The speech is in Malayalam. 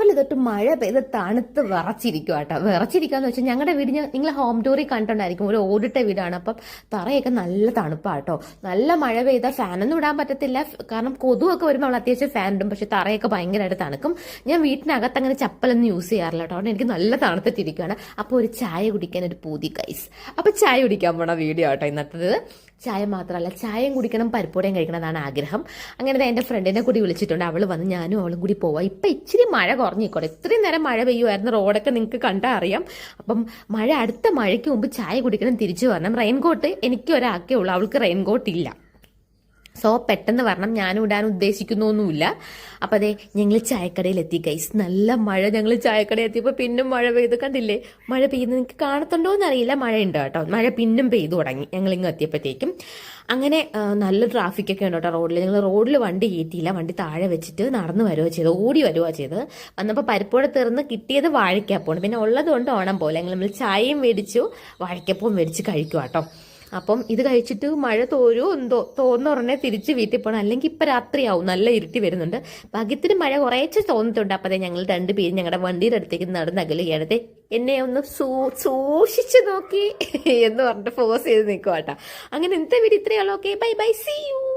രാവിലെ തൊട്ട് മഴ പെയ്ത് തണുത്ത് വിറച്ചിരിക്കുക കേട്ടോ. വിറച്ചിരിക്കാന്ന് വെച്ചാൽ ഞങ്ങളുടെ വീട് നിങ്ങൾ ഹോം ടൂറിൽ കണ്ടിട്ടുണ്ടായിരിക്കും, ഒരു ഓടിട്ട വീടാണ്. അപ്പം തറയൊക്കെ നല്ല തണുപ്പാട്ടോ. നല്ല മഴ പെയ്താൽ ഫാനൊന്നും ഇടാൻ പറ്റത്തില്ല, കാരണം കൊതുവൊക്കെ വരുമ്പോൾ നമ്മൾ അത്യാവശ്യം ഫാൻ ഇടും. പക്ഷെ തറയൊക്കെ ഭയങ്കരമായിട്ട് തണുക്കും. ഞാൻ വീട്ടിനകത്ത് അങ്ങനെ ചപ്പലൊന്നും യൂസ് ചെയ്യാറില്ല കേട്ടോ. അതുകൊണ്ട് എനിക്ക് നല്ല തണുത്തിട്ടിരിക്കുകയാണ്. അപ്പോൾ ഒരു ചായ കുടിക്കാൻ ഒരു പൂതി കൈസ്. അപ്പോൾ ചായ കുടിക്കാൻ പോണ വീഡിയോ കേട്ടോ ഇന്നത്തേത്. ചായ മാത്രമല്ല, ചായയും കുടിക്കണം, പരിപ്പോടെയും കഴിക്കണം എന്നാണ് ആഗ്രഹം. അങ്ങനെ എൻ്റെ ഫ്രണ്ടിനെ കൂടി വിളിച്ചിട്ടുണ്ട്. അവൾ വന്ന് ഞാനും അവളും കൂടി പോവാം. ഇപ്പം ഇച്ചിരി മഴ കുറഞ്ഞിക്കോട്ടെ. ഇത്രയും നേരം മഴ പെയ്യുമായിരുന്നു, റോഡൊക്കെ നിങ്ങൾക്ക് കണ്ടാൽ അറിയാം. അപ്പം അടുത്ത മഴയ്ക്ക് മുമ്പ് ചായ കുടിക്കണം, തിരിച്ചു വരണം. റെയിൻകോട്ട് എനിക്ക് ഒരാൾക്കേ ഉള്ളൂ, അവൾക്ക് റെയിൻകോട്ട് ഇല്ല. സോ പെട്ടെന്ന് വരണം, ഞാനും ഇടാൻ ഉദ്ദേശിക്കുന്നൊന്നുമില്ല. അപ്പം അതെ ഞങ്ങൾ ചായക്കടയിൽ എത്തി ഗൈസ്. നല്ല മഴ. ഞങ്ങൾ ചായക്കടയിൽ എത്തിയപ്പോൾ പിന്നും മഴ പെയ്ത്. കണ്ടില്ലേ മഴ പെയ്യുന്നത്? നിങ്ങൾക്ക് കാണത്തുണ്ടോ എന്നറിയില്ല, മഴ ഉണ്ട് കേട്ടോ. മഴ പിന്നും പെയ്തു തുടങ്ങി ഞങ്ങൾ ഇങ്ങ് എത്തിയപ്പോഴത്തേക്കും. അങ്ങനെ നല്ല ട്രാഫിക്കൊക്കെ ഉണ്ട് കേട്ടോ റോഡിൽ. ഞങ്ങൾ റോഡിൽ വണ്ടി കയറ്റിയില്ല, വണ്ടി താഴെ വെച്ചിട്ട് നടന്നു വരുവോ ചെയ്തത്, ഓടി വരുവോ ചെയ്തത്. വന്നപ്പോൾ പരിപ്പോടെ തീർന്ന് കിട്ടിയത് വാഴയ്ക്കപ്പമാണ്. പിന്നെ ഉള്ളത് കൊണ്ട് ഓണം പോലെ നമ്മൾ ചായയും മേടിച്ചു, വാഴയ്ക്കപ്പവും മേടിച്ച് കഴിക്കുക കേട്ടോ. അപ്പം ഇത് കഴിച്ചിട്ട് മഴ തോരുമോ എന്തോ, തോന്നുറന്നെ തിരിച്ച് വീട്ടിൽ പോകണം, അല്ലെങ്കിൽ ഇപ്പം രാത്രിയാവും, നല്ല ഇരുട്ടി വരുന്നുണ്ട്. ഭാഗ്യത്തിന് മഴ കുറേച്ച് തോന്നിട്ടുണ്ട്. അപ്പം ഞങ്ങൾ രണ്ടുപേരും ഞങ്ങളുടെ വണ്ടിയുടെ അടുത്തേക്ക് നടന്നകലുകയാണത്. എന്നെ ഒന്ന് സൂക്ഷിച്ചു നോക്കി എന്ന് പറഞ്ഞിട്ട് ഫോഴ്സ് ചെയ്ത് നിൽക്കുക കേട്ടോ. അങ്ങനെ ഇന്നത്തെ വീഡിയോ ഇത്രയുള്ളൂ. Okay, bye bye, see U.